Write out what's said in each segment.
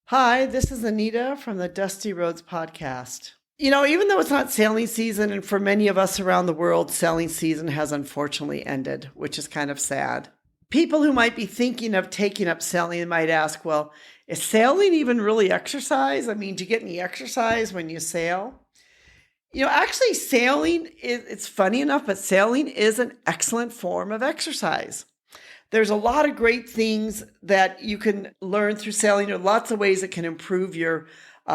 Hi, this is Anita from the Dusty Roads podcast. Even though it's not sailing season, and for many of us around the world, sailing season has unfortunately ended, which is kind of sad. People who might be thinking of taking up sailing might ask, well, is sailing even really exercise? I mean, do you get any exercise when you sail? Actually, it's funny enough, but sailing is an excellent form of exercise. There's a lot of great things that you can learn through sailing. There are lots of ways it can improve your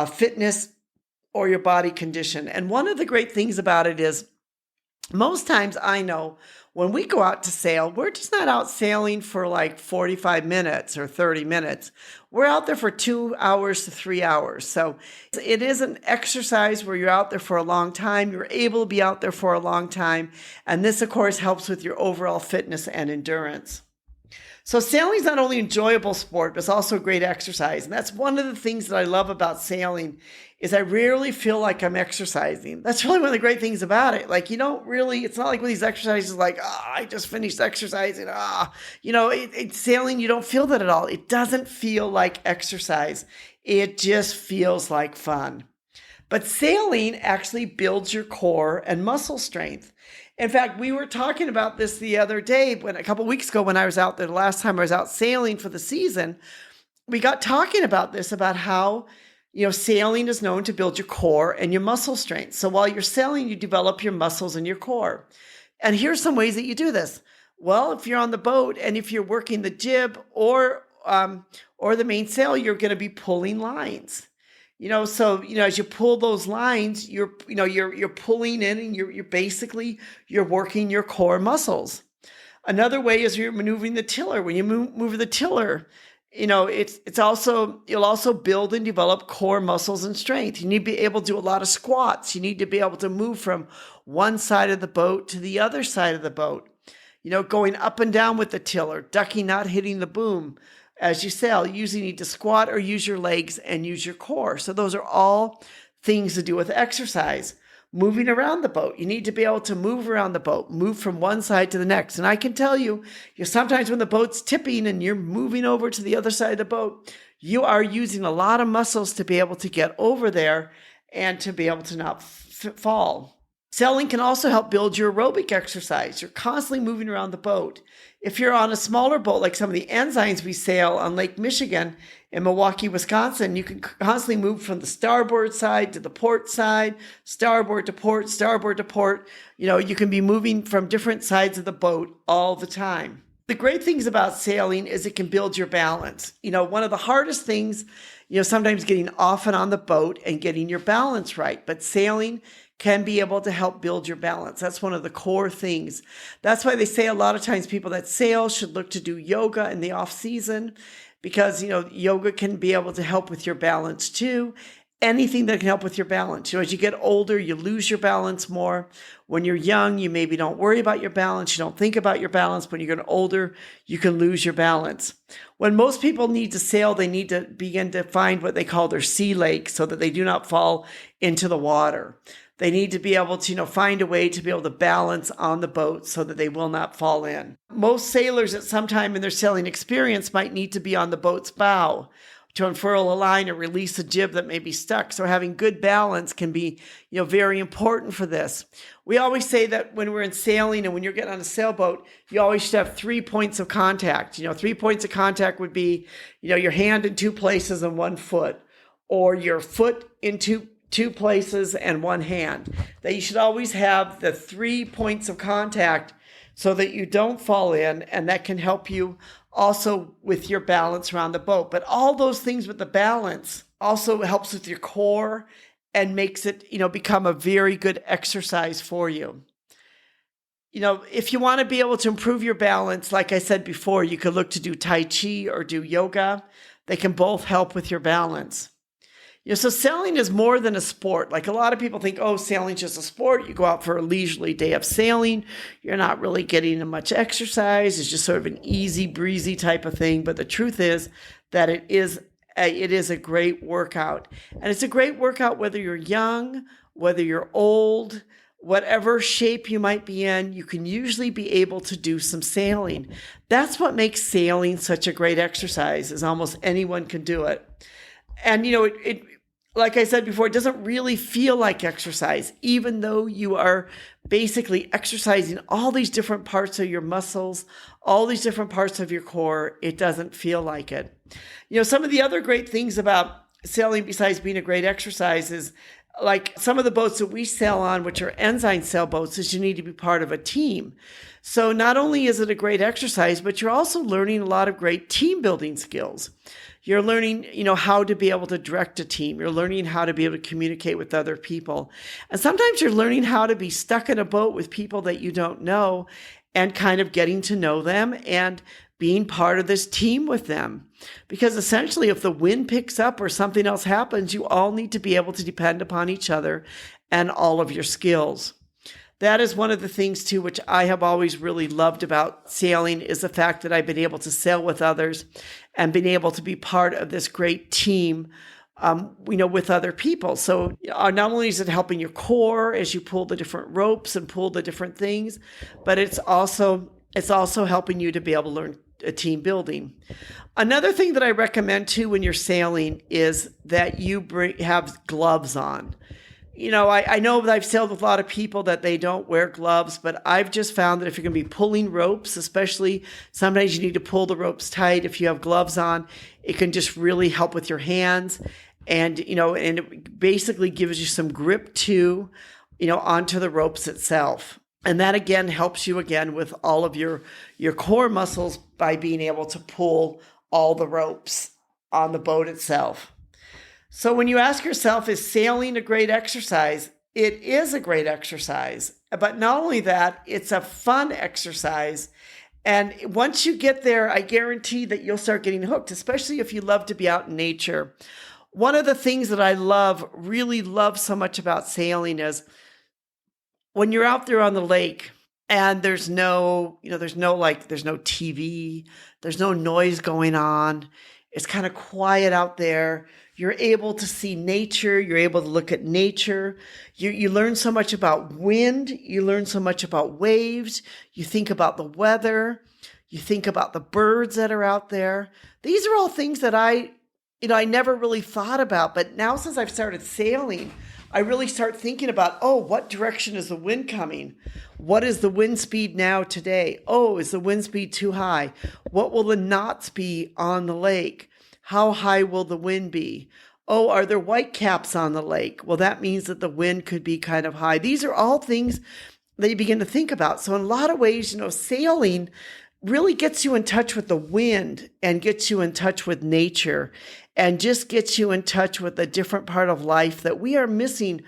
fitness or your body condition. And one of the great things about it is most times I know when we go out to sail, we're just not out sailing for like 45 minutes or 30 minutes. We're out there for 2 hours to 3 hours. So it is an exercise where you're out there for a long time. You're able to be out there for a long time. And this, of course, helps with your overall fitness and endurance. So sailing is not only an enjoyable sport, but it's also a great exercise. And that's one of the things that I love about sailing is I rarely feel like I'm exercising. That's really one of the great things about it. Like, it's not like with these exercises like, I just finished exercising. Sailing, you don't feel that at all. It doesn't feel like exercise. It just feels like fun. But sailing actually builds your core and muscle strength. In fact, we were talking about this the other day, a couple of weeks ago when I was out there, the last time I was out sailing for the season, we got talking about this, about how, sailing is known to build your core and your muscle strength. So while you're sailing, you develop your muscles and your core. And here's some ways that you do this. Well, if you're on the boat and if you're working the jib or the mainsail, you're going to be pulling lines. As you pull those lines, you're pulling in and you're working your core muscles. Another way is you're maneuvering the tiller. When you move the tiller, you'll also build and develop core muscles and strength. You need to be able to do a lot of squats. You need to be able to move from one side of the boat to the other side of the boat. Going up and down with the tiller, ducking, not hitting the boom. As you sail, you usually need to squat or use your legs and use your core. So those are all things to do with exercise. Moving around the boat. You need to be able to move around the boat, move from one side to the next. And I can tell you, sometimes when the boat's tipping and you're moving over to the other side of the boat, you are using a lot of muscles to be able to get over there and to be able to not fall. Sailing can also help build your aerobic exercise. You're constantly moving around the boat. If you're on a smaller boat, like some of the ensigns we sail on Lake Michigan in Milwaukee, Wisconsin, you can constantly move from the starboard side to the port side, starboard to port, starboard to port. You can be moving from different sides of the boat all the time. The great things about sailing is it can build your balance. One of the hardest things, sometimes getting off and on the boat and getting your balance right. But sailing can be able to help build your balance. That's one of the core things. That's why they say a lot of times people that sail should look to do yoga in the off season, because, yoga can be able to help with your balance too. Anything that can help with your balance. As you get older, you lose your balance more. When you're young, you maybe don't worry about your balance. You don't think about your balance. When you get older, you can lose your balance. When most people need to sail, they need to begin to find what they call their sea legs so that they do not fall into the water. They need to be able to, find a way to be able to balance on the boat so that they will not fall in. Most sailors at some time in their sailing experience might need to be on the boat's bow to unfurl a line or release a jib that may be stuck. So having good balance can be, very important for this. We always say that when we're in sailing and when you're getting on a sailboat, you always should have 3 points of contact. 3 points of contact would be, your hand in two places and one foot, or your foot in two places and one hand. That you should always have the 3 points of contact so that you don't fall in, and that can help you also with your balance around the boat. But all those things with the balance also helps with your core and makes it, become a very good exercise for you. If you want to be able to improve your balance, like I said before, you could look to do Tai Chi or do yoga. They can both help with your balance. So sailing is more than a sport. Like a lot of people think, sailing's just a sport. You go out for a leisurely day of sailing. You're not really getting much exercise. It's just sort of an easy breezy type of thing. But the truth is that it is a great workout. And it's a great workout whether you're young, whether you're old, whatever shape you might be in, you can usually be able to do some sailing. That's what makes sailing such a great exercise, is almost anyone can do it. And, like I said before, it doesn't really feel like exercise, even though you are basically exercising all these different parts of your muscles, all these different parts of your core. It doesn't feel like it. Some of the other great things about sailing, besides being a great exercise, is like some of the boats that we sail on, which are ensign sailboats, is you need to be part of a team. So not only is it a great exercise, but you're also learning a lot of great team building skills. You're learning, how to be able to direct a team. You're learning how to be able to communicate with other people. And sometimes you're learning how to be stuck in a boat with people that you don't know and kind of getting to know them and being part of this team with them. Because essentially, if the wind picks up or something else happens, you all need to be able to depend upon each other and all of your skills. That is one of the things, too, which I have always really loved about sailing, is the fact that I've been able to sail with others and been able to be part of this great team, with other people. So not only is it helping your core as you pull the different ropes and pull the different things, but it's also helping you to be able to learn a team building. Another thing that I recommend, too, when you're sailing is that you have gloves on. I know that I've sailed with a lot of people that they don't wear gloves, but I've just found that if you're going to be pulling ropes, especially sometimes you need to pull the ropes tight. If you have gloves on, it can just really help with your hands. And, and it basically gives you some grip too, onto the ropes itself. And that again helps you again with all of your core muscles by being able to pull all the ropes on the boat itself. So when you ask yourself, is sailing a great exercise? It is a great exercise. But not only that, it's a fun exercise. And once you get there, I guarantee that you'll start getting hooked, especially if you love to be out in nature. One of the things that I really love so much about sailing is when you're out there on the lake and there's no TV, there's no noise going on. It's kind of quiet out there. You're able to see nature. You're able to look at nature. You learn so much about wind. You learn so much about waves. You think about the weather. You think about the birds that are out there. These are all things that I never really thought about. But now since I've started sailing, I really start thinking about, what direction is the wind coming? What is the wind speed now today? Is the wind speed too high? What will the knots be on the lake? How high will the wind be? Are there white caps on the lake? Well, that means that the wind could be kind of high. These are all things that you begin to think about. So in a lot of ways, sailing really gets you in touch with the wind and gets you in touch with nature and just gets you in touch with a different part of life that we are missing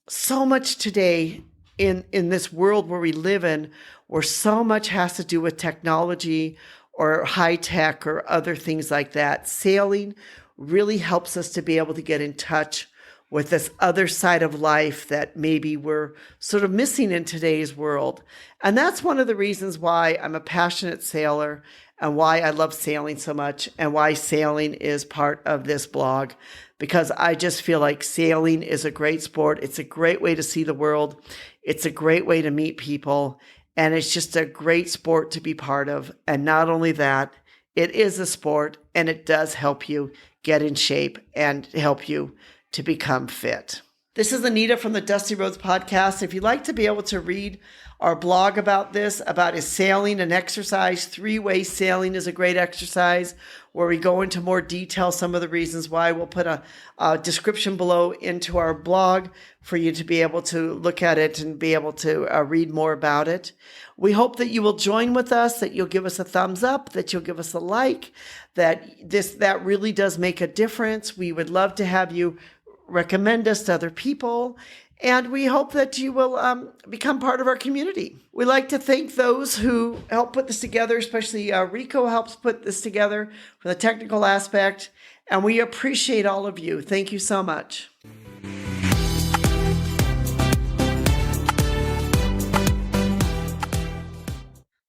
so much today in this world where we live in, where so much has to do with technology or high tech or other things like that. Sailing really helps us to be able to get in touch with this other side of life that maybe we're sort of missing in today's world. And that's one of the reasons why I'm a passionate sailor and why I love sailing so much and why sailing is part of this blog, because I just feel like sailing is a great sport. It's a great way to see the world. It's a great way to meet people. And it's just a great sport to be part of. And not only that, it is a sport and it does help you get in shape and help you to become fit. This is Anita from the Dusty Roads Podcast. If you'd like to be able to read our blog about this, about is sailing an exercise, 3-way sailing is a great exercise, where we go into more detail, some of the reasons why. We'll put a description below into our blog for you to be able to look at it and be able to read more about it. We hope that you will join with us, that you'll give us a thumbs up, that you'll give us a like, that really does make a difference. We would love to have you recommend us to other people. And we hope that you will become part of our community. We like to thank those who help put this together, especially Rico helps put this together for the technical aspect. And we appreciate all of you. Thank you so much.